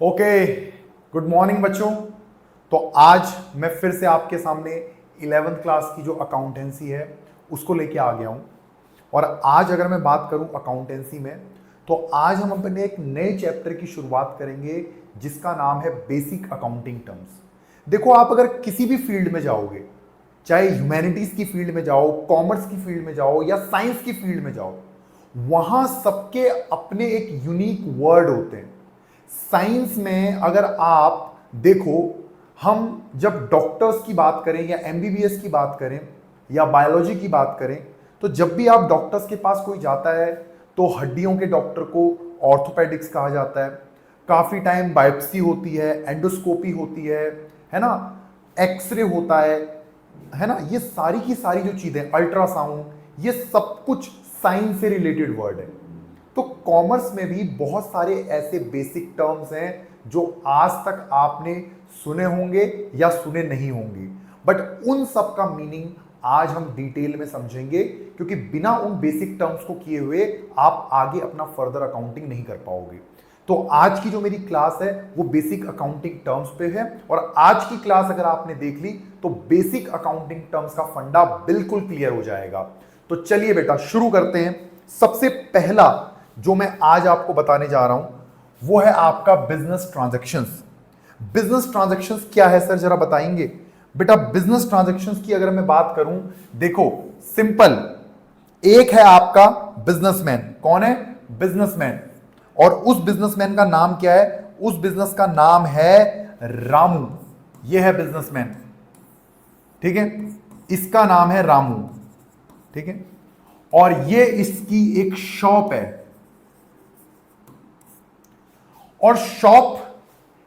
Okay, good morning बच्चों। तो आज मैं फिर से आपके सामने 11th क्लास की जो अकाउंटेंसी है उसको लेके आ गया हूं। और आज अगर मैं बात करूं अकाउंटेंसी में, तो आज हम अपने एक नए चैप्टर की शुरुआत करेंगे जिसका नाम है बेसिक अकाउंटिंग टर्म्स। देखो, आप अगर किसी भी फील्ड में जाओगे, चाहे ह्यूमैनिटीज की फील्ड में जाओ, कॉमर्स की फील्ड में जाओ या साइंस की फील्ड में जाओ, वहां सबके अपने एक यूनिक वर्ड होते हैं। साइंस में अगर आप देखो, हम जब डॉक्टर्स की बात करें या एमबीबीएस की बात करें या बायोलॉजी की बात करें, तो जब भी आप डॉक्टर्स के पास कोई जाता है तो हड्डियों के डॉक्टर को ऑर्थोपेडिक्स कहा जाता है। काफी टाइम बायोप्सी होती है, एंडोस्कोपी होती है ना, एक्सरे होता है ना, ये सारी की सारी जो चीजें, अल्ट्रासाउंड, ये सब कुछ साइंस से रिलेटेड वर्ड है। तो कॉमर्स में भी बहुत सारे ऐसे बेसिक टर्म्स हैं जो आज तक आपने सुने होंगे या सुने नहीं होंगे, बट उन सब का मीनिंग आज हम डिटेल में समझेंगे, क्योंकि बिना उन बेसिक टर्म्स को किए हुए आप आगे अपना फर्दर अकाउंटिंग नहीं कर पाओगे। तो आज की जो मेरी क्लास है वो बेसिक अकाउंटिंग टर्म्स पे है, और आज की क्लास अगर आपने देख ली तो बेसिक अकाउंटिंग टर्म्स का फंडा बिल्कुल क्लियर हो जाएगा। तो चलिए बेटा शुरू करते हैं। सबसे पहला जो मैं आज आपको बताने जा रहा हूं वो है आपका बिजनेस ट्रांजैक्शंस। बिजनेस ट्रांजैक्शंस क्या है सर, जरा बताएंगे? बेटा, बिजनेस ट्रांजैक्शंस की अगर मैं बात करूं, देखो सिंपल, एक है आपका बिजनेसमैन। कौन है? बिजनेसमैन। और उस बिजनेसमैन का नाम क्या है? उस बिजनेस का नाम है रामू। यह है बिजनेसमैन, ठीक है, इसका नाम है रामू, ठीक है। और ये इसकी एक शॉप है, और शॉप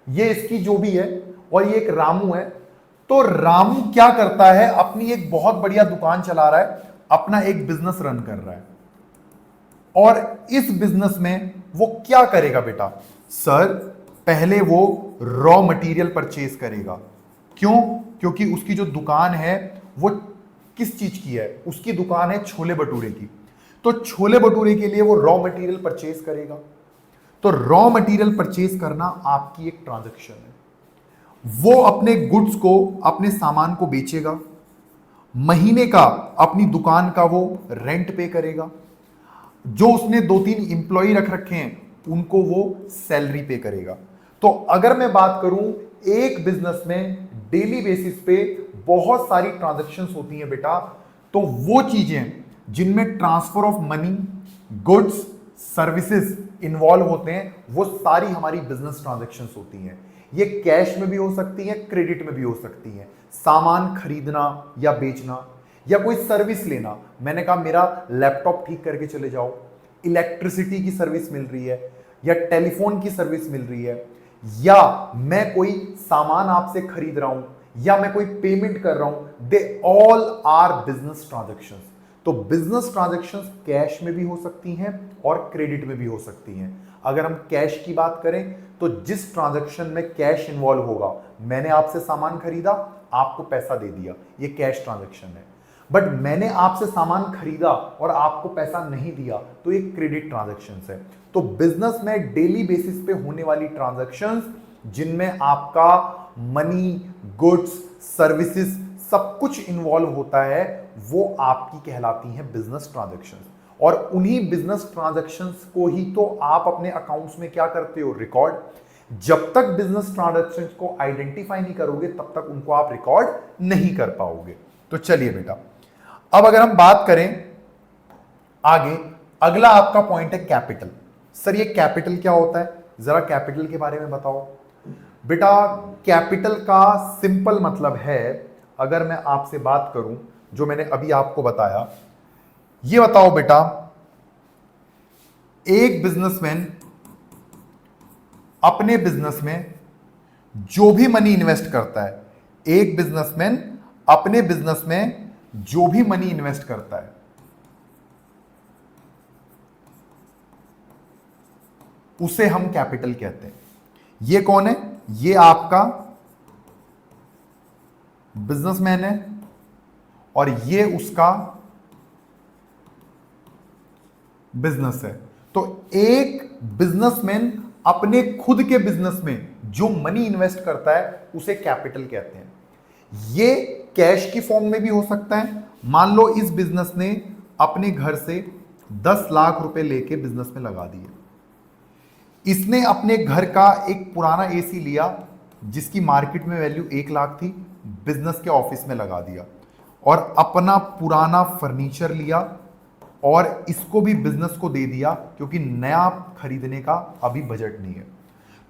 ये इसकी जो भी है, और ये एक रामू है। तो रामू क्या करता है? अपनी एक बहुत बढ़िया दुकान चला रहा है, अपना एक बिजनेस रन कर रहा है। और इस बिजनेस में वो क्या करेगा बेटा? सर, पहले वो रॉ मटेरियल परचेज करेगा। क्यों? क्योंकि उसकी जो दुकान है वो किस चीज की है? उसकी दुकान है छोले भटूरे की। तो छोले भटूरे के लिए वो रॉ मटेरियल परचेज करेगा। तो रॉ मटेरियल परचेज करना आपकी एक ट्रांजैक्शन है। वो अपने गुड्स को, अपने सामान को बेचेगा, महीने का अपनी दुकान का वो रेंट पे करेगा, जो उसने 2-3 इंप्लॉई रख रखे हैं उनको वो सैलरी पे करेगा। तो अगर मैं बात करूं, एक बिजनेस में डेली बेसिस पे बहुत सारी ट्रांजैक्शंस होती हैं बेटा। तो वो चीजें जिनमें transfer of money, goods, services involve होते हैं, वो सारी हमारी बिजनेस ट्रांजैक्शंस होती हैं। ये कैश में भी हो सकती हैं, क्रेडिट में भी हो सकती हैं। सामान खरीदना या बेचना, या कोई सर्विस लेना। मैंने कहा मेरा लैपटॉप ठीक करके चले जाओ, इलेक्ट्रिसिटी की सर्विस मिल रही है, या टेलीफोन की सर्विस मिल रही है, या मैं कोई सामान आपसे खरीद रहा हूं, या मैं कोई पेमेंट कर रहा हूं, they all are business transactions. तो बिजनेस ट्रांजैक्शंस कैश में भी हो सकती हैं और क्रेडिट में भी हो सकती हैं। अगर हम कैश की बात करें तो जिस ट्रांजैक्शन में कैश इन्वॉल्व होगा, मैंने आपसे सामान खरीदा, आपको पैसा दे दिया, ये कैश ट्रांजैक्शन है। बट मैंने आपसे सामान खरीदा और आपको पैसा नहीं दिया, तो ये क्रेडिट ट्रांजैक्शंस है। तो बिजनेस में डेली बेसिस पे होने वाली ट्रांजैक्शंस जिनमें आपका मनी, गुड्स, सर्विसेज सब कुछ इन्वॉल्व होता है, वो आपकी कहलाती हैं बिजनेस ट्रांजैक्शंस। और उन्हीं बिजनेस ट्रांजैक्शंस को ही तो आप अपने अकाउंट्स में क्या करते हो? रिकॉर्ड। जब तक बिजनेस ट्रांजैक्शंस को आइडेंटिफाई नहीं करोगे तब तक उनको आप रिकॉर्ड नहीं कर पाओगे। तो चलिए बेटा, अब अगर हम बात करें आगे, अगला आपका पॉइंट है कैपिटल। सर, ये कैपिटल क्या होता है? जरा कैपिटल के बारे में बताओ। बेटा, कैपिटल का सिंपल मतलब है, अगर मैं आपसे बात करूं जो मैंने अभी आपको बताया, ये बताओ बेटा, एक बिजनेसमैन अपने बिजनेस में जो भी मनी इन्वेस्ट करता है, एक बिजनेसमैन अपने बिजनेस में जो भी मनी इन्वेस्ट करता है, उसे हम कैपिटल कहते हैं। ये कौन है? ये आपका बिजनेसमैन है, और ये उसका बिजनेस है। तो एक बिजनेसमैन अपने खुद के बिजनेस में जो मनी इन्वेस्ट करता है उसे कैपिटल कहते हैं। ये कैश की फॉर्म में भी हो सकता है। मान लो इस बिजनेस ने अपने घर से 10 लाख रुपए लेके बिजनेस में लगा दिए। इसने अपने घर का एक पुराना एसी लिया जिसकी मार्केट में वैल्यू 1 लाख थी, बिजनेस के ऑफिस में लगा दिया, और अपना पुराना फर्नीचर लिया और इसको भी बिजनेस को दे दिया क्योंकि नया खरीदने का अभी बजट नहीं है।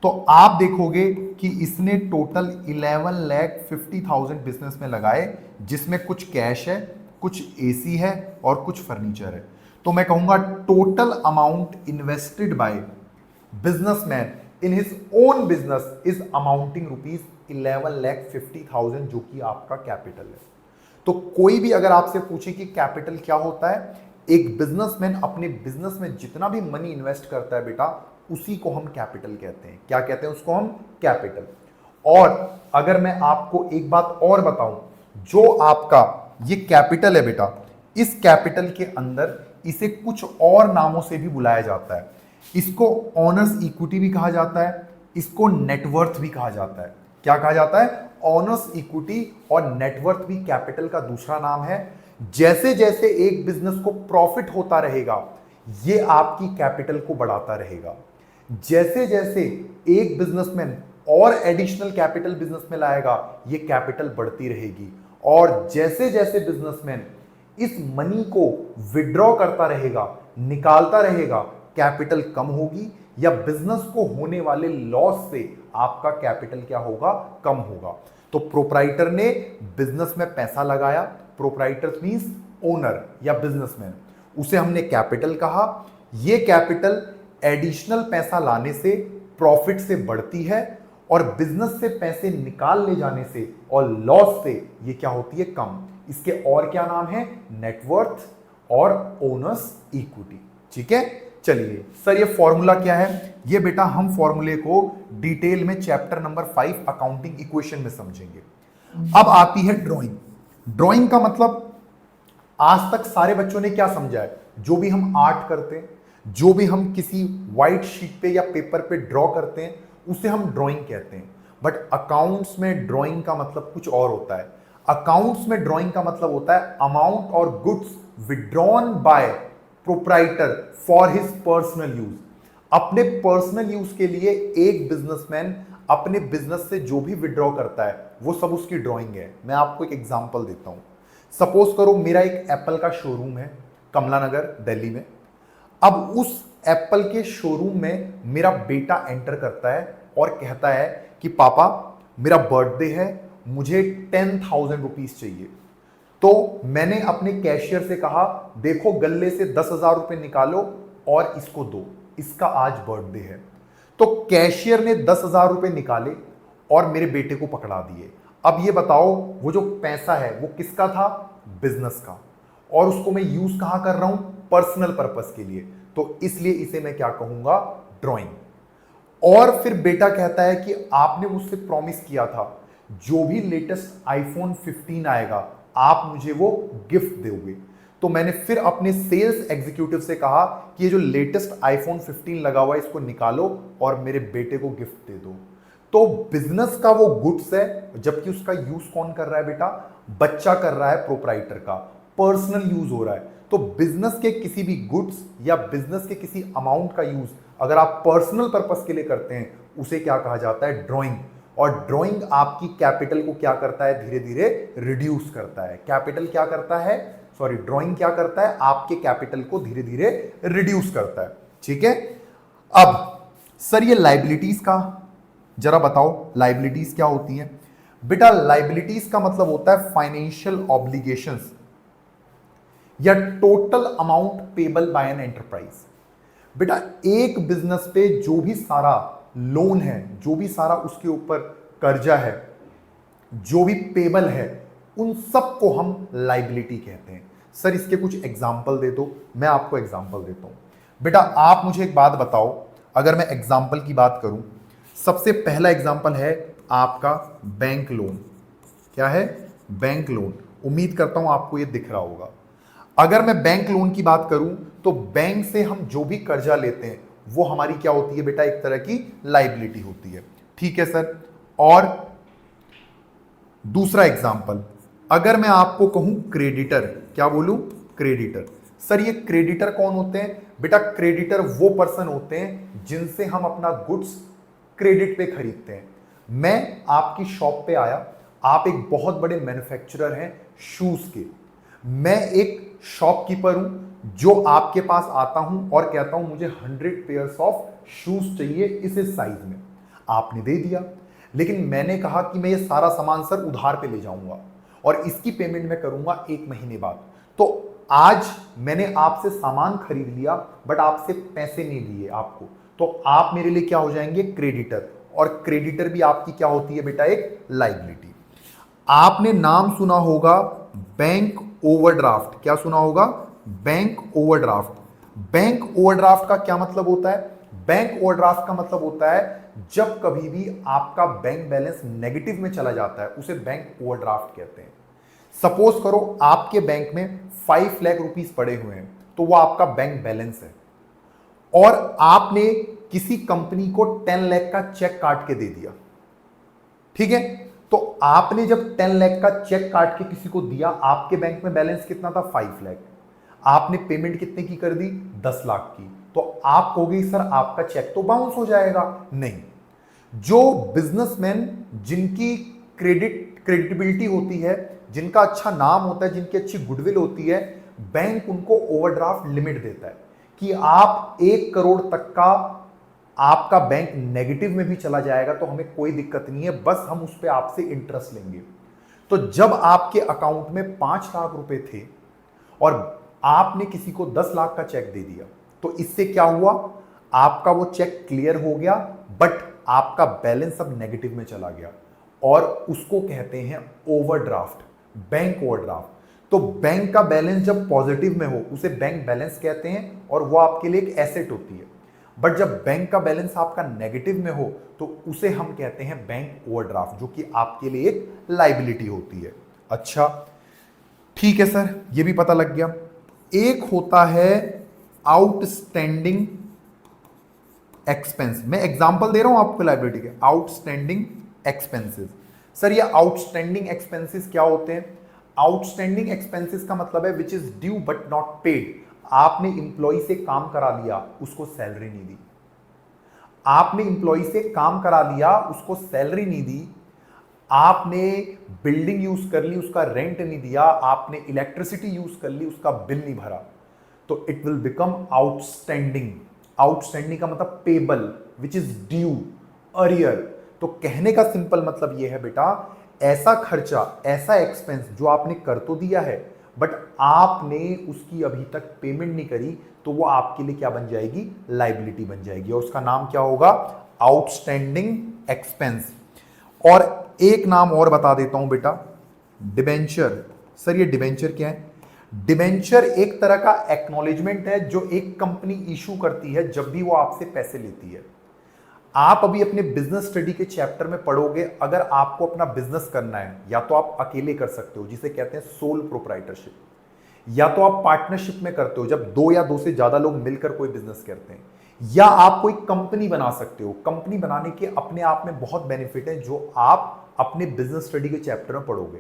तो आप देखोगे कि इसने टोटल 11,50,000 बिजनेस में लगाए, जिसमें कुछ कैश है, कुछ एसी है और कुछ फर्नीचर है। तो मैं कहूंगा total amount invested bye businessman in his own business is amounting ₹11,50,000, जो कि आपका कैपिटल है। तो कोई भी अगर आपसे पूछे कि कैपिटल क्या होता है, एक बिजनेसमैन अपने बिजनेस में जितना भी मनी इन्वेस्ट करता है बेटा, उसी को हम कैपिटल कहते हैं। क्या कहते हैं उसको हम? कैपिटल। और अगर मैं आपको एक बात और बताऊं, जो आपका ये कैपिटल है बेटा, इस कैपिटल के अंदर इसे कुछ और नामों से भी बुलाया जाता है। इसको ऑनर्स इक्विटी भी कहा जाता है, इसको नेटवर्थ भी कहा जाता है। क्या कहा जाता है? ऑनर्स इक्विटी और नेटवर्थ भी कैपिटल का दूसरा नाम है। जैसे जैसे एक बिजनेस को प्रॉफिट होता रहेगा, ये आपकी कैपिटल को बढ़ाता रहेगा। जैसे जैसे एक बिजनेसमैन और एडिशनल कैपिटल बिजनेस में लाएगा, ये कैपिटल बढ़ती रहेगी। और जैसे जैसे बिजनेसमैन इस मनी को विड्रॉ करता रहेगा, निकालता रहेगा, कैपिटल कम होगी, या बिजनेस को होने वाले लॉस से आपका कैपिटल क्या होगा? कम होगा। तो प्रोप्राइटर ने बिजनेस में पैसा लगाया, प्रोप्राइटर मींस ओनर या बिजनेसमैन, उसे हमने कैपिटल कहा। ये कैपिटल एडिशनल पैसा लाने से, प्रॉफिट से बढ़ती है, और बिजनेस से पैसे निकाल ले जाने से और लॉस से ये क्या होती है? कम। इसके और क्या नाम है? नेटवर्थ और ओनर्स इक्विटी। ठीक है, चलिए सर ये फॉर्मूला क्या है? ये बेटा हम फॉर्मूले को डिटेल में चैप्टर नंबर 5 अकाउंटिंग इक्वेशन में समझेंगे। अब आती है ड्राइंग। ड्राइंग का मतलब आज तक सारे बच्चों ने क्या समझा है? जो भी हम आर्ट करते हैं, जो भी हम किसी व्हाइट शीट पे या पेपर पे ड्रॉ करते हैं, उसे हम ड्राइंग कहते हैं। बट अकाउंट्स में ड्राइंग का मतलब कुछ और होता है। अकाउंट्स में ड्राइंग का मतलब होता है अमाउंट और goods withdrawn bye proprietor for his personal use. अपने पर्सनल यूज के लिए एक बिजनेसमैन अपने बिजनेस से जो भी विड्रॉ करता है वो सब उसकी ड्राइंग है। मैं आपको एक एग्जांपल देता हूं। सपोज करो मेरा एक एप्पल का शोरूम है कमला नगर दिल्ली में। अब उस एप्पल के शोरूम में मेरा बेटा एंटर करता है और कहता है कि पापा मेरा बर्थडे है, मुझे 10,000 रुपीज चाहिए। तो मैंने अपने कैशियर से कहा देखो गल्ले से 10,000 रुपए निकालो और इसको दो, इसका आज बर्थडे है। तो कैशियर ने 10,000 रुपए निकाले और मेरे बेटे को पकड़ा दिए। अब ये बताओ वो जो पैसा है वो किसका था? बिजनेस का। और उसको मैं यूज कहां कर रहा हूं? पर्सनल पर्पस के लिए। तो इसलिए इसे मैं क्या कहूंगा? ड्राइंग। और फिर बेटा कहता है कि आपने मुझसे प्रॉमिस किया था जो भी लेटेस्ट आईफोन 15 आएगा आप मुझे वो गिफ्ट दोगे। तो मैंने फिर अपने सेल्स एग्जीक्यूटिव से कहा कि ये जो लेटेस्ट आईफोन 15 लगा हुआ है इसको निकालो और मेरे बेटे को गिफ्ट दे दो। तो बिजनेस का वो गुड्स है, जबकि उसका यूज कौन कर रहा है बेटा? बच्चा कर रहा है, प्रोप्राइटर का पर्सनल यूज हो रहा है। तो बिजनेस के किसी भी गुड्स या बिजनेस के किसी अमाउंट का यूज अगर आप पर्सनल पर्पस के लिए करते हैं उसे क्या कहा जाता है? ड्राइंग। और ड्राइंग आपकी कैपिटल को क्या करता है? धीरे धीरे रिड्यूस करता है। कैपिटल क्या करता है? सॉरी, ड्राइंग क्या करता है? आपके कैपिटल को धीरे धीरे रिड्यूस करता है। ठीक है। अब सर ये लाइबिलिटीज का जरा बताओ, लाइबिलिटीज क्या होती हैं? बेटा लाइबिलिटीज का मतलब होता है फाइनेंशियल ऑब्लिगेशंस या total amount payable by an enterprise. बेटा एक बिजनेस पे जो भी सारा लोन है, जो भी सारा उसके ऊपर कर्जा है, जो भी पेबल है, उन सब को हम लाइबिलिटी कहते हैं। सर इसके कुछ एग्जाम्पल दे दो। मैं आपको एग्जाम्पल देता हूं। बेटा आप मुझे एक बात बताओ, अगर मैं एग्जाम्पल की बात करूं, सबसे पहला एग्जाम्पल है आपका बैंक लोन। क्या है? Bank loan. उम्मीद करता हूं आपको यह दिख रहा होगा। अगर मैं बैंक लोन की बात करूं तो बैंक से हम जो भी कर्जा लेते हैं वो हमारी क्या होती है बेटा, एक तरह की लाइबिलिटी होती है। ठीक है सर। और दूसरा एग्जांपल, अगर मैं आपको कहूं क्रेडिटर, क्या बोलूं, क्रेडिटर। सर ये क्रेडिटर कौन होते हैं बेटा? क्रेडिटर वो पर्सन होते हैं जिनसे हम अपना गुड्स क्रेडिट पे खरीदते हैं। मैं आपकी शॉप पे आया, आप एक बहुत बड़े मैन्युफैक्चरर हैं शूज के, मैं एक शॉपकीपर हूं जो आपके पास आता हूं और कहता हूं मुझे 100 पेयर्स ऑफ शूज चाहिए इस साइज में। आपने दे दिया, लेकिन मैंने कहा कि मैं ये सारा सामान सर उधार पे ले जाऊंगा और इसकी पेमेंट मैं करूंगा 1 महीने बाद। तो आज मैंने आपसे सामान खरीद लिया बट आपसे पैसे नहीं दिए आपको, तो आप मेरे लिए क्या हो जाएंगे, क्रेडिटर। और क्रेडिटर भी आपकी क्या होती है बेटा, एक लाइबिलिटी। आपने नाम सुना होगा बैंक ओवरड्राफ्ट, क्या सुना होगा, बैंक ओवरड्राफ्ट। बैंक ओवरड्राफ्ट का क्या मतलब होता है? बैंक ओवरड्राफ्ट का मतलब होता है जब कभी भी आपका बैंक बैलेंस नेगेटिव में चला जाता है उसे बैंक ओवरड्राफ्ट कहते हैं। सपोज करो आपके बैंक में 5 लाख रुपीस पड़े हुए हैं, तो वो आपका बैंक बैलेंस है, और आपने किसी कंपनी को 10 लाख का चेक काट के दे दिया। ठीक है, तो आपने जब 10 लाख का चेक काट के किसी को दिया, आपके बैंक में बैलेंस कितना था, 5 लाख। आपने पेमेंट कितने की कर दी, 10 लाख की। तो आप कहोगे सर आपका चेक तो बाउंस हो जाएगा। नहीं, जो बिजनेसमैन जिनकी क्रेडिबिलिटी होती है, जिनका अच्छा नाम होता है, जिनकी अच्छी गुडविल होती है, बैंक उनको ओवरड्राफ्ट लिमिट देता है कि आप 1 करोड़ तक का आपका बैंक नेगेटिव में भी चला जाएगा तो हमें कोई दिक्कत नहीं है, बस हम उस पर आपसे इंटरेस्ट लेंगे। तो जब आपके अकाउंट में 5 लाख रुपए थे और आपने किसी को 10 लाख का चेक दे दिया, तो इससे क्या हुआ, आपका वो चेक क्लियर हो गया बट आपका बैलेंस अब नेगेटिव में चला गया, और उसको कहते हैं ओवरड्राफ्ट, बैंक ओवरड्राफ्ट। तो बैंक का बैलेंस जब पॉजिटिव में हो उसे बैंक बैलेंस कहते हैं और वो आपके लिए एक एसेट होती है। बट जब बैंक का बैलेंस आपका नेगेटिव में हो तो उसे हम कहते हैं बैंक ओवरड्राफ्ट, जो कि आपके लिए एक लाइबिलिटी होती है। अच्छा ठीक है सर, ये भी पता लग गया। एक होता है आउटस्टैंडिंग एक्सपेंस। मैं एग्जांपल दे रहा हूं आपको लाइबिलिटी के, आउटस्टैंडिंग एक्सपेंसेस। सर ये आउटस्टैंडिंग एक्सपेंसेस क्या होते हैं? आउटस्टैंडिंग एक्सपेंसेस का मतलब है which is due but not paid. आपने इंप्लॉय से काम करा लिया, उसको सैलरी नहीं दी। आपने इंप्लॉय से काम करा लिया, उसको सैलरी नहीं दी। आपने बिल्डिंग यूज कर ली, उसका रेंट नहीं दिया। आपने इलेक्ट्रिसिटी यूज कर ली, उसका बिल नहीं भरा, तो it will become outstanding. Outstanding का मतलब payable, which is due, arrear. तो कहने का सिंपल मतलब यह है बेटा, ऐसा खर्चा, ऐसा एक्सपेंस जो आपने कर तो दिया है बट आपने उसकी अभी तक पेमेंट नहीं करी, तो वो आपके लिए क्या बन जाएगी, लाइबिलिटी बन जाएगी, और उसका नाम क्या होगा, आउटस्टैंडिंग एक्सपेंस। और एक नाम और बता देता हूं बेटा, डिबेंचर। सर ये डिबेंचर क्या है? डिबेंचर एक तरह का एक्नॉलेजमेंट है जो एक कंपनी इशू करती है जब भी वो आपसे पैसे लेती है। आप अभी अपने बिजनेस स्टडी के चैप्टर में पढ़ोगे, अगर आपको अपना बिजनेस करना है, या तो आप अकेले कर सकते हो जिसे कहते हैं सोल प्रोप्राइटरशिप, या तो आप पार्टनरशिप में करते हो जब 2 या 2 से ज्यादा लोग मिलकर कोई बिजनेस करते हैं, या आप कोई कंपनी बना सकते हो। कंपनी बनाने के अपने आप में बहुत बेनिफिट है जो आप अपने बिजनेस स्टडी के चैप्टर में पढ़ोगे।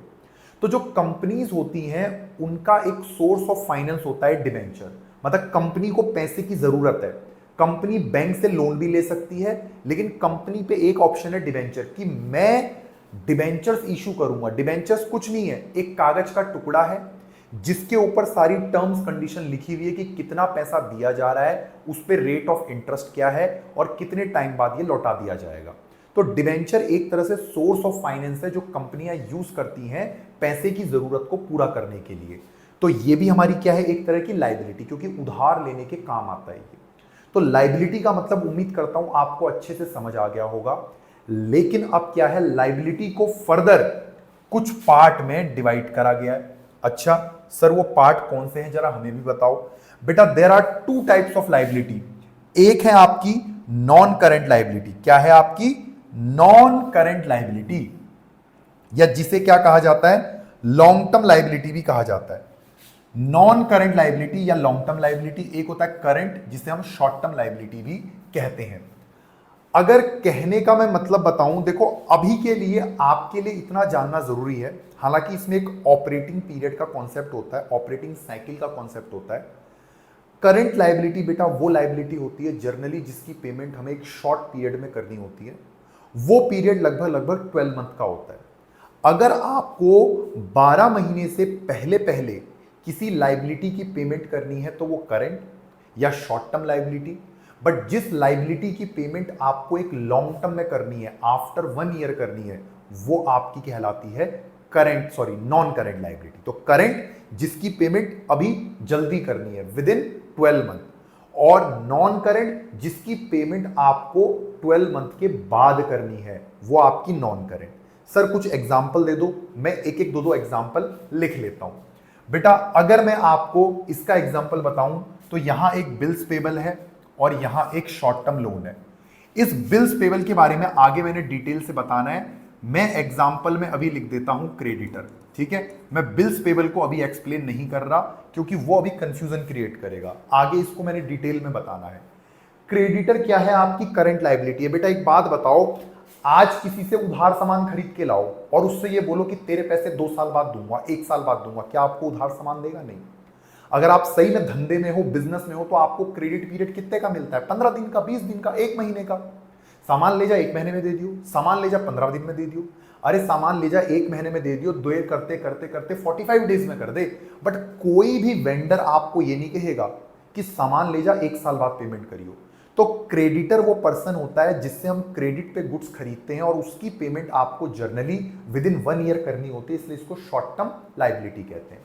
तो जो कंपनीज होती हैं उनका एक सोर्स ऑफ फाइनेंस होता है डिबेंचर। मतलब कंपनी को पैसे की जरूरत है, कंपनी बैंक से लोन भी ले सकती है, लेकिन कंपनी पे एक ऑप्शन है डिबेंचर, कि मैं डिबेंचर्स इशू करूंगा। डिबेंचर्स कुछ नहीं है, एक कागज का टुकड़ा है जिसके ऊपर सारी टर्म्स कंडीशन लिखी हुई है कि कितना पैसा दिया जा रहा है, उस पर रेट ऑफ इंटरेस्ट क्या है और कितने टाइम बाद ये लौटा दिया जाएगा। तो डिबेंचर एक तरह से सोर्स ऑफ फाइनेंस है जो कंपनियां यूज करती हैं पैसे की जरूरत को पूरा करने के लिए। तो ये भी हमारी क्या है, एक तरह की लाइबिलिटी, क्योंकि उधार लेने के काम आता है ये। तो लाइबिलिटी का मतलब उम्मीद करता हूं आपको अच्छे से समझ आ गया होगा। लेकिन अब क्या है, लाइबिलिटी को फर्दर कुछ पार्ट में डिवाइड करा गया है। अच्छा सर वो पार्ट कौन से हैं, जरा हमें भी बताओ। बेटा there are 2 types of liability. एक है आपकी नॉन करंट लाइबिलिटी। क्या है आपकी नॉन करंट लाइबिलिटी, या जिसे क्या कहा जाता है, लॉन्ग टर्म लाइबिलिटी भी कहा जाता है। नॉन करंट लाइबिलिटी या लॉन्ग टर्म लाइबिलिटी, एक होता है करंट जिसे हम शॉर्ट टर्म लाइबिलिटी भी कहते हैं। अगर कहने का मैं मतलब बताऊं, देखो अभी के लिए आपके लिए इतना जानना जरूरी है, हालांकि इसमें एक ऑपरेटिंग पीरियड का कॉन्सेप्ट होता है, ऑपरेटिंग साइकिल का कॉन्सेप्ट होता है। करंट लाइबिलिटी बेटा वो लाइबिलिटी होती है जनरली जिसकी पेमेंट हमें एक शॉर्ट पीरियड में करनी होती है, वो पीरियड लगभग लगभग 12 मंथ का होता है। अगर आपको 12 महीने से पहले पहले किसी लाइबिलिटी की पेमेंट करनी है तो वो करंट या शॉर्ट टर्म लाइबिलिटी, बट जिस लाइबिलिटी की पेमेंट आपको एक लॉन्ग टर्म में करनी है, आफ्टर 1 ईयर करनी है, वो आपकी कहलाती है current, sorry non current liability. तो करंट जिसकी पेमेंट अभी जल्दी करनी है विद इन 12 मंथ, और नॉन करंट जिसकी पेमेंट आपको 12 मंथ के बाद करनी है, वो आपकी नॉन करंट। सर कुछ एग्जाम्पल दे दो, मैं एक एक दो एग्जाम्पल लिख लेता हूं। बेटा अगर मैं आपको इसका एग्जाम्पल बताऊं तो यहां एक बिल्स पेबल है और यहां एक शॉर्ट टर्म लोन है। इस बिल्स पेबल के बारे में आगे मैंने डिटेल से बताना है, मैं एग्जाम्पल में अभी लिख देता हूं क्रेडिटर, ठीक है। मैं बिल्स पेबल को अभी एक्सप्लेन नहीं कर रहा क्योंकि वो अभी कंफ्यूजन क्रिएट करेगा, आगे इसको मैंने डिटेल में बताना है। क्रेडिटर क्या है? आपकी करंट लाइबिलिटी है। बेटा एक बात बताओ, आज किसी से उधार सामान खरीद के लाओ और उससे ये बोलो कि तेरे पैसे 2 साल बाद दूंगा, 1 साल बाद दूंगा, क्या आपको उधार सामान देगा? नहीं। अगर आप सही में धंधे में हो, बिजनेस में हो, तो आपको क्रेडिट पीरियड कितने का मिलता है? 15 दिन का, 20 दिन का, 1 महीने का। सामान ले जा 1 महीने में दे दियो, सामान ले जा 15 दिन में दे दियो, अरे सामान ले जा 1 महीने में दे दियो, 2 करते करते करते 45 डेज में कर दे। बट कोई भी वेंडर आपको ये नहीं कहेगा कि सामान ले जा 1 साल बाद पेमेंट करियो। तो क्रेडिटर वो पर्सन होता है जिससे हम क्रेडिट पे गुड्स खरीदते हैं और उसकी पेमेंट आपको जर्नली विद इन 1 ईयर करनी होती है, इसलिए इसको शॉर्ट टर्म लाइबिलिटी कहते हैं।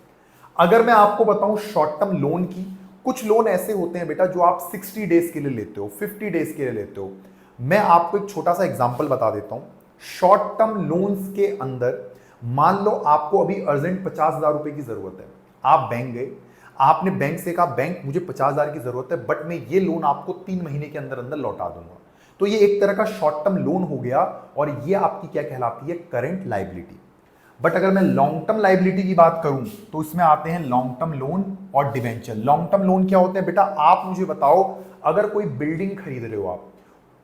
अगर मैं आपको बताऊं शॉर्ट टर्म लोन की, कुछ लोन ऐसे होते हैं बेटा जो आप 60 डेज के लिए लेते हो, 50 डेज के लिए लेते हो। मैं आपको एक छोटा सा एग्जांपल बता देता हूं। शॉर्ट टर्म लोन्स के अंदर मान लो आपको अभी अर्जेंट 50,000 रुपए की जरूरत है, आप बैंक गए, आपने बैंक से कहा बैंक मुझे 50,000 की जरूरत है बट मैं ये लोन आपको 3 महीने के अंदर अंदर लौटा दूंगा, तो ये एक तरह का शॉर्ट टर्म लोन हो गया और ये आपकी क्या कहलाती है? Current liability. बट अगर मैं लॉन्ग टर्म लाइबिलिटी की बात करूं तो इसमें आते हैं लॉन्ग टर्म लोन और डिवेंचर। लॉन्ग टर्म लोन क्या होते हैं बेटा? आप मुझे बताओ, अगर कोई बिल्डिंग खरीद रहे हो आप,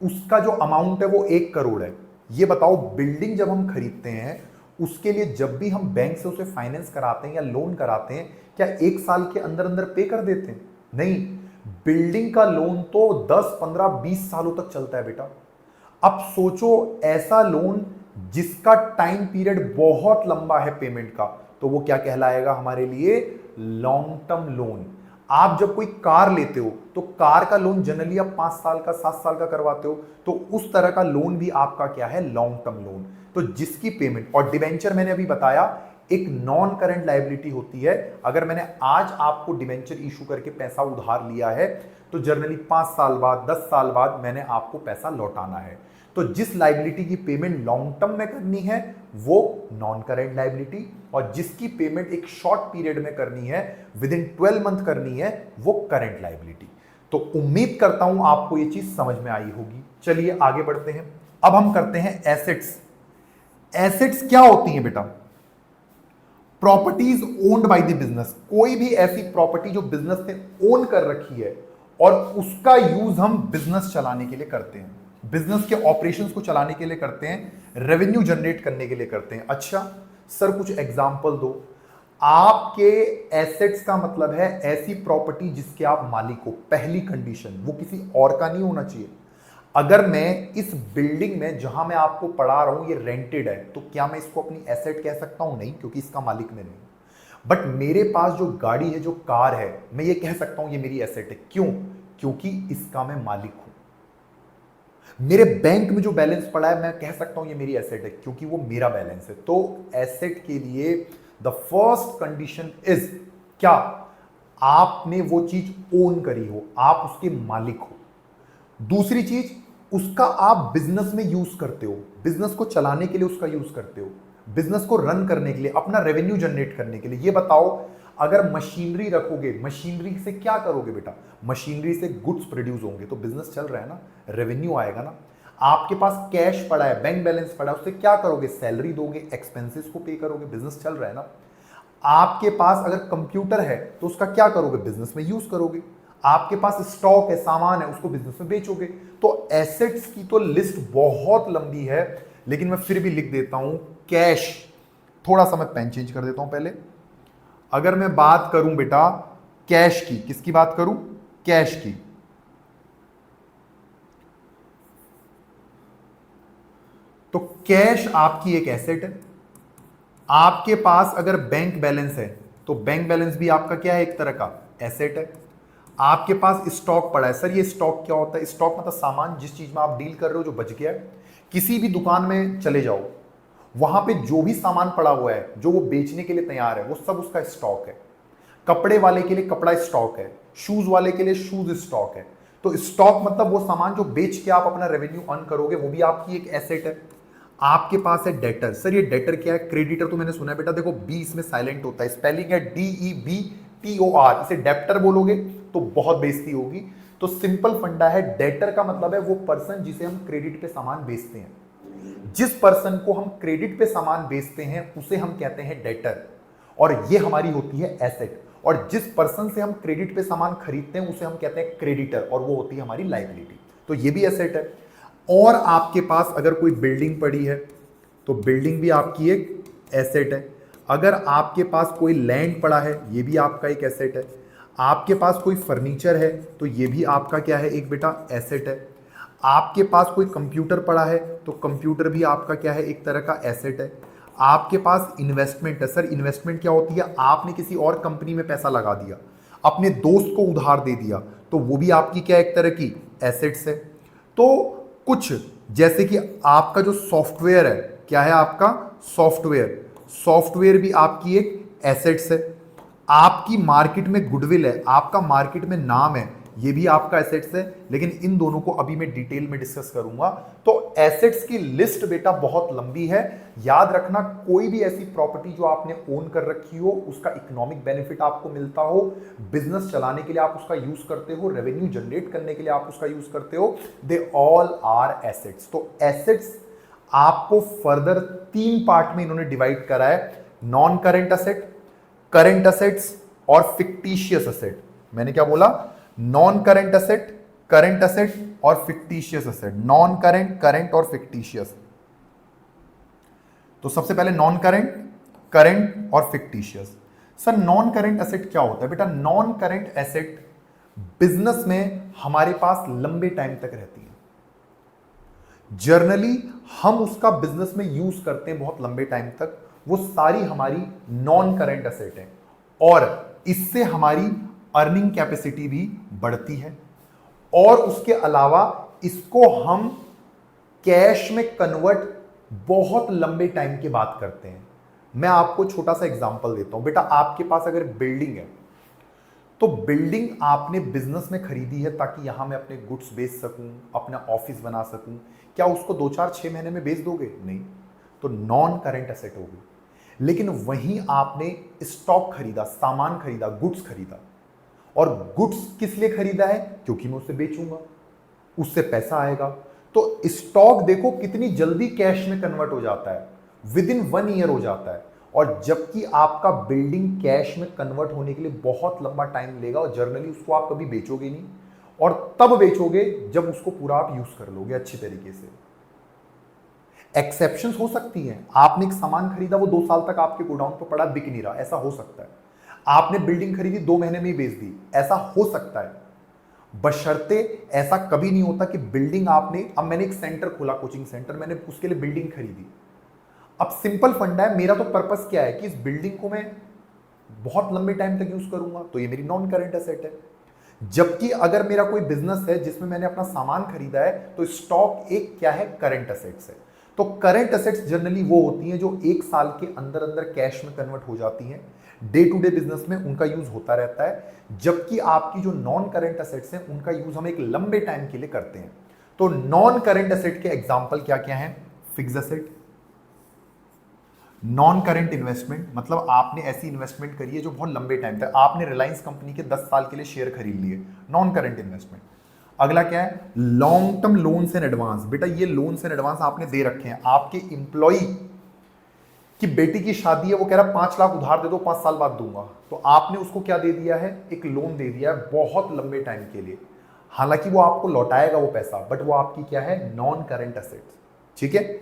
उसका जो अमाउंट है वो 1 करोड़ है। ये बताओ बिल्डिंग जब हम खरीदते हैं उसके लिए जब भी हम बैंक से उसे फाइनेंस कराते हैं या लोन कराते हैं, क्या 1 साल के अंदर अंदर पे कर देते हैं? नहीं, बिल्डिंग का लोन तो 10, 15, 20 सालों तक चलता है बेटा। अब सोचो ऐसा लोन जिसका टाइम पीरियड बहुत लंबा है पेमेंट का, तो वो क्या कहलाएगा हमारे लिए? Long term loan. आप जब कोई कार लेते हो तो कार का लोन जनरली आप 5 साल का, 7 साल का करवाते हो, तो उस तरह का लोन भी आपका क्या है? Long term loan. तो जिसकी पेमेंट, और डिवेंचर मैंने अभी बताया एक नॉन करंट लाइबिलिटी होती है। अगर मैंने आज आपको डिवेंचर इशू करके पैसा उधार लिया है तो जनरली 5 साल बाद, 10 साल बाद मैंने आपको पैसा लौटाना है। तो जिस लाइबिलिटी की पेमेंट लॉन्ग टर्म में करनी है वो नॉन करंट लाइबिलिटी, और जिसकी पेमेंट एक शॉर्ट पीरियड में करनी है, विद इन 12 मंथ करनी है, वो करंट लाइबिलिटी। तो उम्मीद करता हूं आपको ये चीज समझ में आई होगी। चलिए आगे बढ़ते हैं। अब हम करते हैं एसेट्स। एसेट्स क्या होती हैं बेटा? Properties owned by the business. कोई भी ऐसी प्रॉपर्टी जो बिजनेस ने ओन कर रखी है और उसका यूज हम बिजनेस चलाने के लिए करते हैं, बिजनेस के ऑपरेशंस को चलाने के लिए करते हैं, रेवेन्यू जनरेट करने के लिए करते हैं। अच्छा सर कुछ एग्जांपल दो। आपके एसेट्स का मतलब है ऐसी प्रॉपर्टी जिसके आप मालिक हो। पहली कंडीशन, वो किसी और का नहीं होना चाहिए। अगर मैं इस बिल्डिंग में जहां मैं आपको पढ़ा रहा हूं ये रेंटेड है, तो क्या मैं इसको अपनी एसेट कह सकता हूं? नहीं, क्योंकि इसका मालिक मैं नहीं। बट मेरे पास जो गाड़ी है, जो कार है, मैं ये कह सकता हूं ये मेरी एसेट है। क्यों? क्योंकि इसका मैं मालिक हूं। मेरे बैंक में जो बैलेंस पड़ा है, मैं कह सकता हूं ये मेरी एसेट है क्योंकि वो मेरा बैलेंस है। तो एसेट के लिए द फर्स्ट कंडीशन इज क्या? आपने वो चीज ओन करी हो, आप उसके मालिक हो। दूसरी चीज, उसका आप बिजनेस में यूज करते हो, बिजनेस को चलाने के लिए उसका यूज करते हो, बिजनेस को रन करने के लिए, अपना रेवेन्यू जनरेट करने के लिए। ये बताओ अगर मशीनरी रखोगे, मशीनरी से क्या करोगे बेटा? मशीनरी से गुड्स प्रोड्यूस होंगे, तो बिजनेस चल रहा है ना, रेवेन्यू आएगा ना। आपके पास कैश पड़ा है, बैंक बैलेंस पड़ा है, उससे क्या करोगे? सैलरी दोगे, एक्सपेंसेस को पे करोगे, बिजनेस चल रहा है ना। आपके पास अगर कंप्यूटर है तो उसका क्या करोगे, बिजनेस में यूज करोगे। आपके पास स्टॉक है, सामान है, उसको बिजनेस में बेचोगे। तो एसेट्स की तो लिस्ट बहुत लंबी है, लेकिन मैं फिर भी लिख देता हूं कैश। थोड़ा सा मैं पेन चेंज कर देता हूं पहले। अगर मैं बात करूं बेटा कैश की, किसकी बात करूं, कैश की, तो कैश आपकी एक एसेट है। आपके पास अगर बैंक बैलेंस है तो बैंक बैलेंस भी आपका क्या है, एक तरह का एसेट है। आपके पास स्टॉक पड़ा है, सर ये स्टॉक क्या होता है, स्टॉक मतलब सामान जिस चीज में आप डील कर रहे हो जो बच गया है। किसी भी दुकान में चले जाओ, वहां पे जो भी सामान पड़ा हुआ है जो वो बेचने के लिए तैयार है वो सब उसका स्टॉक है। कपड़े वाले के लिए कपड़ा स्टॉक है, शूज वाले के लिए शूज स्टॉक है। तो स्टॉक मतलब वो सामान जो बेच के आप अपना रेवेन्यू अर्न करोगे, वो भी आपकी एक एसेट है। आपके पास है डेटर। सर ये डेटर क्या है, क्रेडिटर तो मैंने सुना है बेटा, देखो बी इसमें साइलेंट होता है, स्पेलिंग है DEBTOR, इसे डेप्टर बोलोगे तो बहुत बेइज्जती होगी। तो सिंपल फंडा है, डेटर का मतलब है वो पर्सन जिसे हम क्रेडिट पे सामान बेचते हैं। जिस पर्सन को हम क्रेडिट पे सामान बेचते हैं उसे हम कहते हैं डेटर, और ये हमारी होती है एसेट। और जिस पर्सन से हम क्रेडिट पे सामान खरीदते हैं उसे हम कहते हैं क्रेडिटर, और वो होती है हमारी लायबिलिटी। तो ये भी एसेट है। और आपके पास अगर कोई बिल्डिंग पड़ी है तो बिल्डिंग भी आपकी एक एसेट है। अगर आपके पास कोई लैंड पड़ा है, ये भी आपका एक एसेट है। आपके पास कोई फर्नीचर है तो ये भी आपका क्या है, एक बेटा एसेट है। आपके पास कोई कंप्यूटर पड़ा है तो कंप्यूटर भी आपका क्या है, एक तरह का एसेट है। आपके पास इन्वेस्टमेंट है। सर इन्वेस्टमेंट क्या होती है, आपने किसी और कंपनी में पैसा लगा दिया, अपने दोस्त को उधार दे दिया, तो वो भी आपकी क्या एक तरह की एसेट्स है। तो कुछ जैसे कि आपका जो सॉफ्टवेयर है, क्या है आपका सॉफ्टवेयर, सॉफ्टवेयर भी आपकी एक एसेट्स है। आपकी मार्केट में गुडविल है, आपका मार्केट में नाम है, ये भी आपका एसेट्स है। लेकिन इन दोनों को अभी मैं डिटेल में डिस्कस करूंगा। तो एसेट्स की लिस्ट बेटा बहुत लंबी है। याद रखना, कोई भी ऐसी प्रॉपर्टी जो आपने ओन कर रखी हो, उसका इकोनॉमिक बेनिफिट आपको मिलता हो, बिजनेस चलाने के लिए आप उसका यूज करते हो, रेवेन्यू जनरेट करने के लिए आप उसका यूज करते हो, दे ऑल आर एसेट्स। तो एसेट्स आपको फर्दर 3 पार्ट में इन्होंने डिवाइड करा है, non current asset, current assets और फिक्टिशियस एसेट। मैंने क्या बोला, non current asset, current asset और fictitious asset. Non current, current और फिक्टिशियस। तो सबसे पहले नॉन करेंट, करंट और fictitious. Sir non current asset क्या होता है बेटा, नॉन करेंट एसेट बिजनेस में हमारे पास लंबे टाइम तक रहती है। जर्नली हम उसका बिजनेस में यूज करते हैं बहुत लंबे टाइम तक, वो सारी हमारी नॉन करेंट एसेट है। और इससे हमारी अर्निंग कैपेसिटी भी बढ़ती है। और उसके अलावा इसको हम कैश में कन्वर्ट बहुत लंबे टाइम के बाद करते हैं। मैं आपको छोटा सा एग्जांपल देता हूं बेटा, आपके पास अगर बिल्डिंग है तो बिल्डिंग आपने बिजनेस में खरीदी है ताकि यहां मैं अपने गुड्स बेच सकूं, अपना ऑफिस बना सकूं। क्या उसको 2-4-6 महीने में बेच दोगे? नहीं। तो नॉन करेंट एसेट होगी। लेकिन वहीं आपने स्टॉक खरीदा, सामान खरीदा, गुड्स खरीदा, और गुड्स किस लिए खरीदा है? क्योंकि मैं उसे बेचूंगा, उससे पैसा आएगा। तो स्टॉक देखो कितनी जल्दी कैश में कन्वर्ट हो जाता है, विद इन 1 ईयर हो जाता है। और जबकि आपका बिल्डिंग कैश में कन्वर्ट होने के लिए बहुत लंबा टाइम लेगा, और जर्नली उसको आप कभी बेचोगे नहीं, और तब बेचोगे जब उसको पूरा आप यूज कर लोगे अच्छी तरीके से। एक्सेप्शंस हो सकती हैं, आपने एक सामान खरीदा, वो 2 साल तक आपके गोडाउन पर पड़ा, बिक नहीं रहा, ऐसा हो सकता है। आपने बिल्डिंग खरीदी, 2 महीने में ही बेच दी, ऐसा हो सकता है। बशर्ते ऐसा कभी नहीं होता कि बिल्डिंग आपने, अब मैंने एक सेंटर खोला, कोचिंग सेंटर, मैंने उसके लिए बिल्डिंग खरीदी। अब सिंपल फंडा है, मेरा तो पर्पस क्या है कि इस बिल्डिंग को मैं बहुत लंबे टाइम तक यूज करूंगा, तो ये मेरी नॉन करेंट एसेट है। जबकि अगर मेरा कोई बिजनेस है जिसमें मैंने अपना सामान खरीदा है, तो स्टॉक एक क्या है, करंट एसेट्स है। तो करंट एसेट्स जनरली वो होती हैं जो 1 साल के अंदर अंदर कैश में कन्वर्ट हो जाती हैं, डे टू डे बिजनेस में उनका यूज होता रहता है। जबकि आपकी जो नॉन करंट एसेट्स हैं उनका यूज हम एक लंबे टाइम के लिए करते हैं। तो नॉन करंट एसेट के एग्जांपल क्या क्या हैं? Fixed asset, non current investment, मतलब आपने ऐसी इन्वेस्टमेंट करी है जो बहुत लंबे टाइम तक, आपने रिलायंस कंपनी के 10 साल के लिए शेयर खरीद लिए, नॉन करंट इन्वेस्टमेंट। अगला क्या है? Long term loans and advance. बेटा ये लोन्स एंड एडवांस आपने दे रखे हैं आपके इंप्लॉई कि बेटी की शादी है, वो कह रहा 5 लाख उधार दे दो, 5 साल बाद दूंगा। तो आपने उसको क्या दे दिया है, एक लोन दे दिया है बहुत लंबे टाइम के लिए। हालांकि वो आपको लौटाएगा वो पैसा, बट वो आपकी क्या है, नॉन करंट एसेट। ठीक है।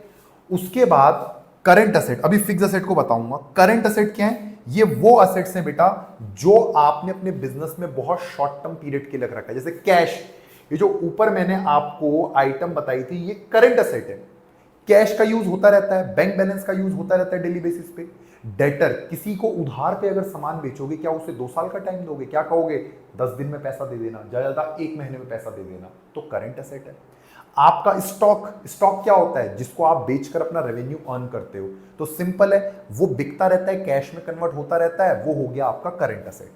उसके बाद करंट एसेट, अभी फिक्स एसेट को बताऊंगा। करंट एसेट क्या है, ये वो असेट्स हैं बेटा जो आपने अपने बिजनेस में बहुत शॉर्ट टर्म पीरियड के लिए रखा है। जैसे कैश, ये जो ऊपर मैंने आपको आइटम बताई थी, ये करंट एसेट है। कैश का यूज होता रहता है, बैंक बैलेंस का यूज होता रहता है डेली बेसिस पे। डेटर, किसी को उधार पे अगर सामान बेचोगे, क्या उसे 2 साल का टाइम दोगे? क्या कहोगे 10 दिन में पैसा दे देना, ज्यादा 1 महीने में पैसा दे देना? तो करंट एसेट है। आपका स्टॉक, स्टॉक क्या होता है, जिसको आप बेचकर अपना रेवेन्यू अर्न करते हो। तो सिंपल है, वो बिकता रहता है, कैश में कन्वर्ट होता रहता है, वो हो गया आपका करंट एसेट।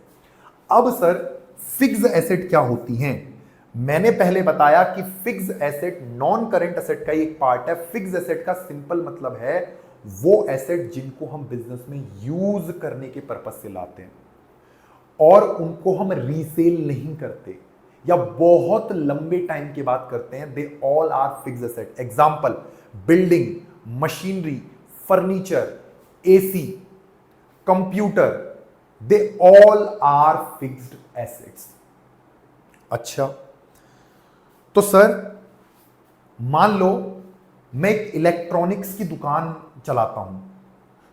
अब सर फिक्स एसेट क्या होती हैं? मैंने पहले बताया कि fix asset non current asset का एक पार्ट है। फिक्स एसेट का सिंपल मतलब है वो एसेट जिनको हम बिजनेस में यूज करने के पर्पज से लाते हैं और उनको हम रीसेल नहीं करते या बहुत लंबे टाइम के बाद करते हैं। They all are fix asset. Example, building, machinery, furniture, AC, computer, they all are fixed assets. अच्छा, तो सर मान लो मैं एक इलेक्ट्रॉनिक्स की दुकान चलाता हूं,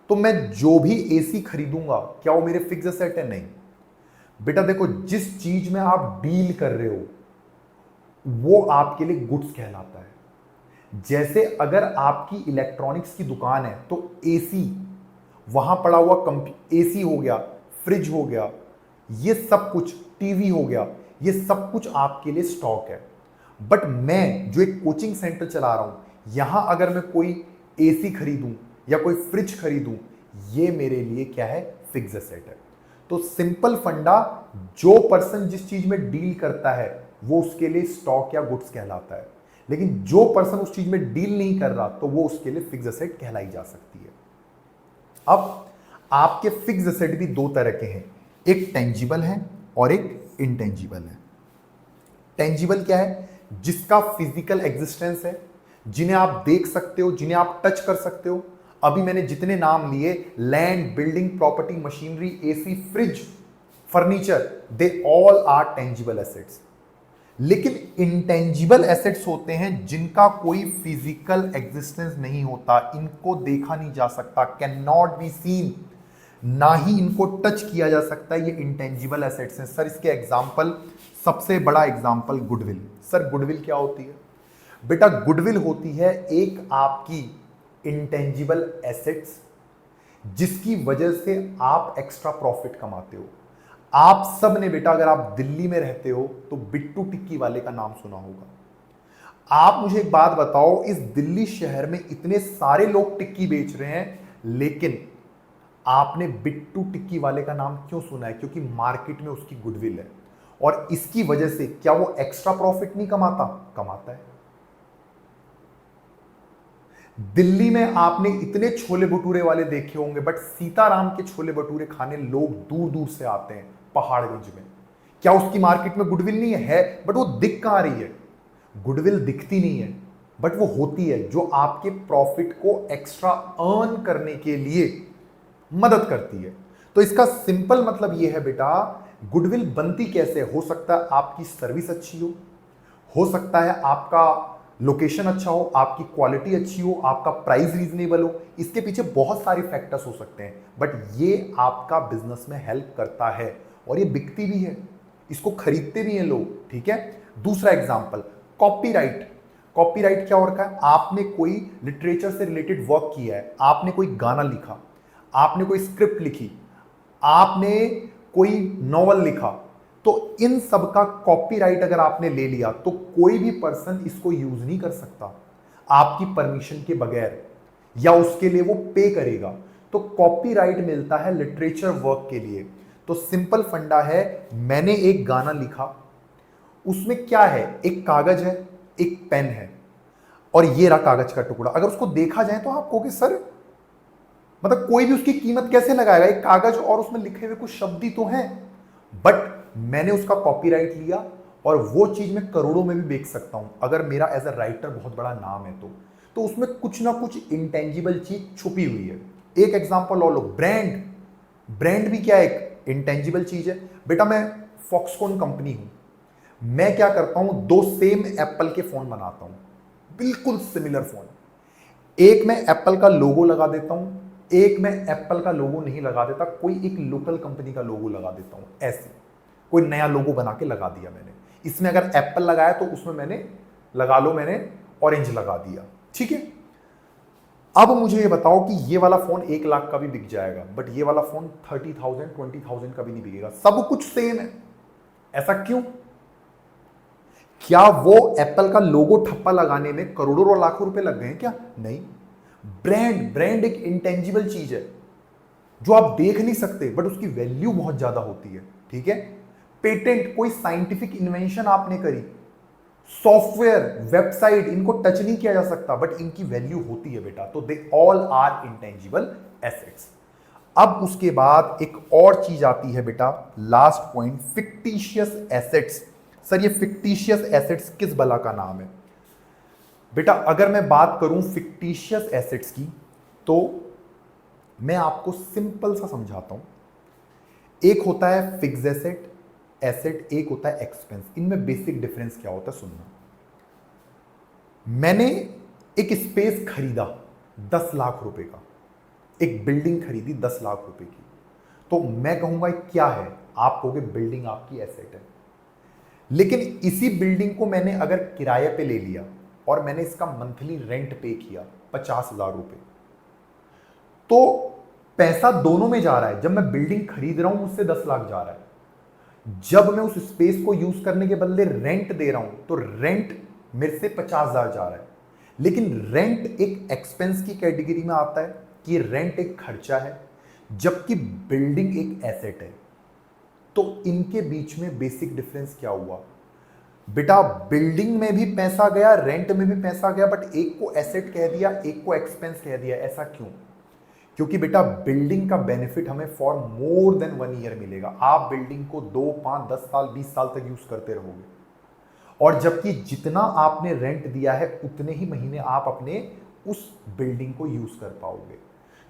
तो मैं जो भी एसी खरीदूंगा क्या वो मेरे फिक्स एसेट है? नहीं बेटा। देखो, जिस चीज में आप डील कर रहे हो वो आपके लिए गुड्स कहलाता है। जैसे अगर आपकी इलेक्ट्रॉनिक्स की दुकान है तो एसी, वहां पड़ा हुआ एसी हो गया, फ्रिज हो गया, ये सब कुछ, टीवी हो गया, ये सब कुछ आपके लिए स्टॉक है। बट मैं जो एक कोचिंग सेंटर चला रहा हूं, यहां अगर मैं कोई एसी खरीदूं या कोई फ्रिज खरीदूं, ये मेरे लिए क्या है, फिक्स एसेट है। तो सिंपल फंडा, जो पर्सन जिस चीज में डील करता है वो उसके लिए स्टॉक या गुड्स कहलाता है, लेकिन जो पर्सन उस चीज में डील नहीं कर रहा तो वो उसके लिए फिक्स एसेट कहलाई जा सकती है। अब आपके फिक्स एसेट भी दो तरह के हैं, एक टेंजिबल है और एक इनटेंजिबल है। टेंजिबल क्या है, जिसका फिजिकल एग्जिस्टेंस है, जिन्हें आप देख सकते हो, जिन्हें आप टच कर सकते हो। अभी मैंने जितने नाम लिए, land, building, property, machinery, AC, fridge, furniture, they all are tangible assets. लेकिन इंटेंजिबल एसेट्स होते हैं जिनका कोई फिजिकल एग्जिस्टेंस नहीं होता, इनको देखा नहीं जा सकता, कैन नॉट बी सीन, ना ही इनको टच किया जा सकता। ये इंटेंजिबल एसेट्स हैं। सर इसके एग्जांपल, सबसे बड़ा एग्जांपल गुडविल। सर गुडविल क्या होती है? बेटा गुडविल होती है एक आपकी इंटेंजिबल एसेट्स जिसकी वजह से आप एक्स्ट्रा प्रॉफिट कमाते हो। आप सब ने बेटा, अगर आप दिल्ली में रहते हो तो बिट्टू टिक्की वाले का नाम सुना होगा। आप मुझे एक बात बताओ, इस दिल्ली शहर में इतने सारे लोग टिक्की बेच रहे हैं, लेकिन आपने बिट्टू टिक्की वाले का नाम क्यों सुना है? क्योंकि मार्केट में उसकी गुडविल है और इसकी वजह से क्या वो एक्स्ट्रा प्रॉफिट नहीं कमाता? कमाता है। दिल्ली में आपने इतने छोले भटूरे वाले देखे होंगे, बट सीताराम के छोले भटूरे खाने लोग दूर दूर से आते हैं पहाड़गंज में। क्या उसकी मार्केट में गुडविल नहीं है? बट वो दिख कहां रही है? गुडविल दिखती नहीं है, बट वो होती है जो आपके प्रॉफिट को एक्स्ट्रा अर्न करने के लिए मदद करती है। तो इसका सिंपल मतलब यह है बेटा, गुडविल बनती कैसे? हो सकता है आपकी सर्विस अच्छी हो सकता है आपका लोकेशन अच्छा हो, आपकी क्वालिटी अच्छी हो, आपका प्राइस रीजनेबल हो। इसके पीछे बहुत सारे फैक्टर्स हो सकते हैं, बट ये आपका बिजनेस में हेल्प करता है और ये बिकती भी है, इसको खरीदते भी हैं लोग। ठीक है। दूसरा एग्जांपल, कॉपीराइट। कॉपीराइट क्या हो रखा है? आपने कोई लिटरेचर से रिलेटेड वर्क किया है, आपने कोई गाना लिखा, आपने कोई स्क्रिप्ट लिखी, आपने कोई नॉवल लिखा, तो इन सब का कॉपीराइट अगर आपने ले लिया तो कोई भी पर्सन इसको यूज नहीं कर सकता आपकी परमिशन के बगैर, या उसके लिए वो पे करेगा। तो कॉपीराइट मिलता है लिटरेचर वर्क के लिए। तो सिंपल फंडा है, मैंने एक गाना लिखा, उसमें क्या है, एक कागज है, एक पेन है, और ये रहा कागज का टुकड़ा। अगर उसको देखा जाए तो आप कहोगे सर, मतलब कोई भी उसकी कीमत कैसे लगाएगा? एक कागज और उसमें लिखे हुए कुछ शब्द ही तो हैं। बट मैंने उसका कॉपीराइट लिया और वो चीज मैं करोड़ों में भी बेच सकता हूं अगर मेरा एज अ राइटर बहुत बड़ा नाम है तो उसमें कुछ ना कुछ इंटेंजिबल चीज छुपी हुई है। एक एग्जांपल और लो, ब्रांड। ब्रांड भी क्या एक इंटेंजिबल चीज है। बेटा मैं फॉक्सकॉन कंपनी हूं, मैं क्या करता हूं, दो सेम एप्पल के फोन बनाता हूं, बिल्कुल सिमिलर फोन। एक में एप्पल का लोगो लगा देता हूं, एक में एप्पल का लोगो नहीं लगा देता, कोई एक लोकल कंपनी का लोगो लगा देता हूं। ऐसे कोई नया लोगो बना के लगा दिया मैंने। इसमें अगर एप्पल लगाया तो उसमें मैंने लगा लो, मैंने ऑरेंज लगा दिया, ठीक है। अब मुझे ये बताओ कि ये वाला फोन 1 लाख का भी बिक जाएगा, बट ये वाला फोन 30,000 20,000 का भी नहीं बिकेगा। सब कुछ सेम है। ऐसा क्यों? क्या वो एप्पल का लोगो ठप्पा लगाने में करोड़ों और लाखों रुपए लग गए हैं क्या? नहीं। ब्रांड एक इंटेंजिबल चीज है जो आप देख नहीं सकते, बट उसकी वैल्यू बहुत ज्यादा होती है, ठीक है। पेटेंट कोई साइंटिफिक इन्वेंशन आपने करी, सॉफ्टवेयर, वेबसाइट, इनको टच नहीं किया जा सकता, बट इनकी वैल्यू होती है बेटा। तो they all are intangible assets. अब उसके बाद एक और चीज आती है बेटा, last point, fictitious assets. Sir ये फिक्टिशियस एसेट्स किस बला का नाम है? बेटा अगर मैं बात करूं फिक्टिशियस एसेट्स की, तो मैं आपको सिंपल सा समझाता हूं। एक होता है फिक्स्ड एसेट, एक होता है एक्सपेंस। इनमें बेसिक डिफरेंस क्या होता है सुनना। मैंने एक स्पेस खरीदा 10 लाख रुपए का, एक बिल्डिंग खरीदी 10 लाख रुपए की, तो मैं कहूंगा क्या है? आप कहोगे बिल्डिंग आपकी एसेट है। लेकिन इसी बिल्डिंग को मैंने अगर किराए पे ले लिया और मैंने इसका मंथली रेंट पे किया 50,000 रुपए, तो पैसा दोनों में जा रहा है। जब मैं बिल्डिंग खरीद रहा हूं मुझसे 10 लाख जा रहा है, जब मैं उस स्पेस को यूज करने के बदले रेंट दे रहा हूं तो रेंट मेरे से 50,000 जा रहा है। लेकिन रेंट एक एक्सपेंस की कैटेगरी में आता है कि रेंट एक खर्चा है, जबकि बिल्डिंग एक एसेट है। तो इनके बीच में बेसिक डिफरेंस क्या हुआ बेटा? बिल्डिंग में भी पैसा गया, रेंट में भी पैसा गया, बट एक को एसेट कह दिया, एक को एक्सपेंस कह दिया। ऐसा क्यों? क्योंकि बेटा बिल्डिंग का बेनिफिट हमें फॉर मोर देन 1 ईयर मिलेगा। आप बिल्डिंग को 2, 5, 10 साल, 20 साल तक यूज करते रहोगे, और जबकि जितना आपने रेंट दिया है उतने ही महीने आप अपने उस बिल्डिंग को यूज कर पाओगे।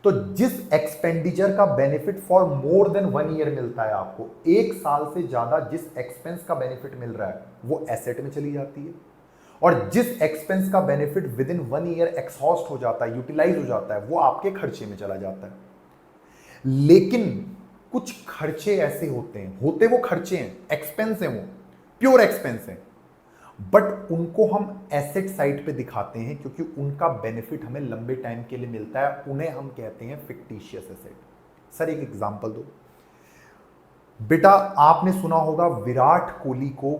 तो जिस एक्सपेंडिचर का benefit for more than 1 year मिलता है आपको, 1 साल से ज्यादा जिस एक्सपेंस का बेनिफिट मिल रहा है वो एसेट में चली जाती है, और जिस एक्सपेंस का benefit with in 1 year exhaust हो जाता है, यूटिलाइज हो जाता है, वो आपके खर्चे में चला जाता है। लेकिन कुछ खर्चे ऐसे होते वो खर्चे हैं, एक्सपेंस हैं, वो प्योर एक्सपेंस हैं, बट उनको हम एसेट साइड पे दिखाते हैं क्योंकि उनका बेनिफिट हमें लंबे टाइम के लिए मिलता है। उन्हें हम कहते हैं फिक्टिशियस एसेट। सर एक एग्जांपल दो। बेटा आपने सुना होगा विराट कोहली को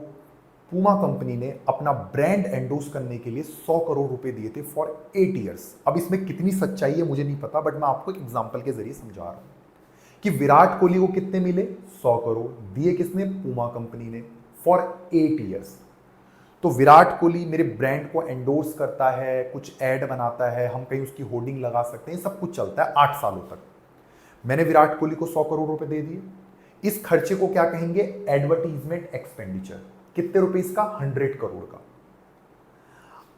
पूमा कंपनी ने अपना ब्रांड एंडोर्स करने के लिए 100 करोड़ रुपए दिए थे फॉर 8 इयर्स। अब इसमें कितनी सच्चाई है मुझे नहीं पता, बट मैं आपको एक एग्जांपल के जरिए समझा रहा हूं कि विराट कोहली को कितने मिले? 100 करोड़ दिए किसने? पूमा कंपनी ने, फॉर 8 इयर्स। तो विराट कोहली मेरे ब्रांड को एंडोर्स करता है, कुछ ऐड बनाता है, हम कहीं उसकी होर्डिंग लगा सकते हैं, सब कुछ चलता है 8 सालों तक। मैंने विराट कोहली को 100 करोड़ रुपए दे दिए। इस खर्चे को क्या कहेंगे? Advertisement expenditure. कितने रुपए इसका? 100 करोड़ का।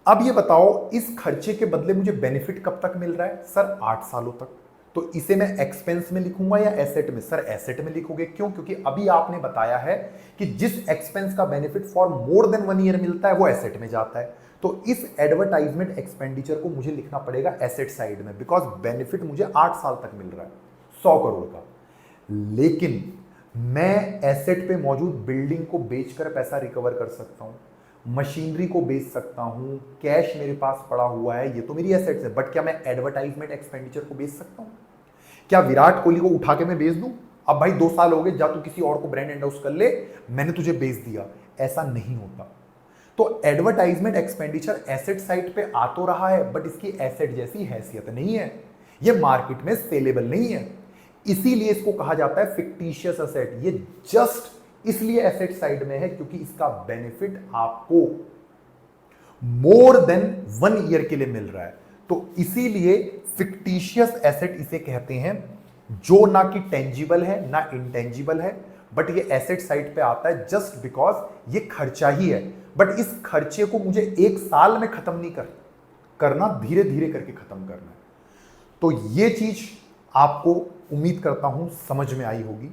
अब ये बताओ इस खर्चे के बदले मुझे बेनिफिट कब तक मिल रहा है? सर 8 सालों तक। तो इसे मैं एक्सपेंस में लिखूंगा या एसेट में? सर एसेट में लिखोगे। क्यों? क्योंकि अभी आपने बताया है कि जिस एक्सपेंस का benefit for more than 1 year मिलता है वो एसेट में जाता है। तो इस एडवर्टाइजमेंट एक्सपेंडिचर को मुझे लिखना पड़ेगा एसेट साइड में, बिकॉज बेनिफिट मुझे 8 साल तक मिल रहा है 100 करोड़ का। लेकिन मैं एसेट पे मौजूद बिल्डिंग को बेचकर पैसा रिकवर कर सकता हूं, मशीनरी को बेच सकता हूं, कैश मेरे पास पड़ा हुआ है, ये तो मेरी एसेट्स है। बट क्या मैं एडवर्टाइजमेंट एक्सपेंडिचर को बेच सकता हूं? क्या विराट कोहली को उठा के मैं बेच दूं? अब भाई 2 साल हो गए, जा तू किसी और को ब्रांड एंडोर्स कर ले, मैंने तुझे बेच दिया। ऐसा नहीं होता। तो एडवर्टाइजमेंट एक्सपेंडिचर एसेट साइड पे आ तो रहा है, बट इसकी एसेट जैसी हैसियत नहीं है, ये मार्केट में सेलेबल नहीं है। इसीलिए इसको कहा जाता है फिक्टिशियस एसेट। ये जस्ट इसलिए एसेट साइड में है क्योंकि इसका बेनिफिट आपको मोर देन 1 ईयर के लिए मिल रहा है। तो इसीलिए फिक्टिशियस एसेट इसे कहते हैं, जो ना कि टेंजिबल है ना इंटेंजिबल है, बट ये एसेट साइड पे आता है जस्ट बिकॉज ये खर्चा ही है। बट इस खर्चे को मुझे 1 साल में खत्म नहीं करना, धीरे धीरे करके खत्म करना है। तो ये चीज आपको उम्मीद करता हूं समझ में आई होगी।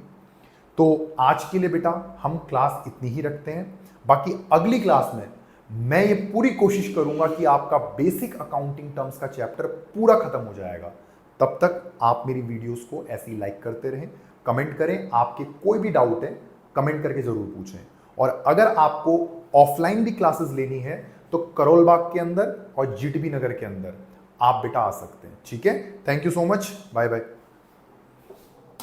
तो आज के लिए बेटा हम क्लास इतनी ही रखते हैं। बाकी अगली क्लास में मैं ये पूरी कोशिश करूंगा कि आपका बेसिक अकाउंटिंग टर्म्स का चैप्टर पूरा खत्म हो जाएगा। तब तक आप मेरी वीडियोस को ऐसे ही लाइक करते रहें, कमेंट करें, आपके कोई भी डाउट है कमेंट करके जरूर पूछें। और अगर आपको ऑफलाइन भी क्लासेस लेनी है तो करोल बाग के अंदर और जीटीबी नगर के अंदर आप बेटा आ सकते हैं। ठीक है, thank you so much, bye bye.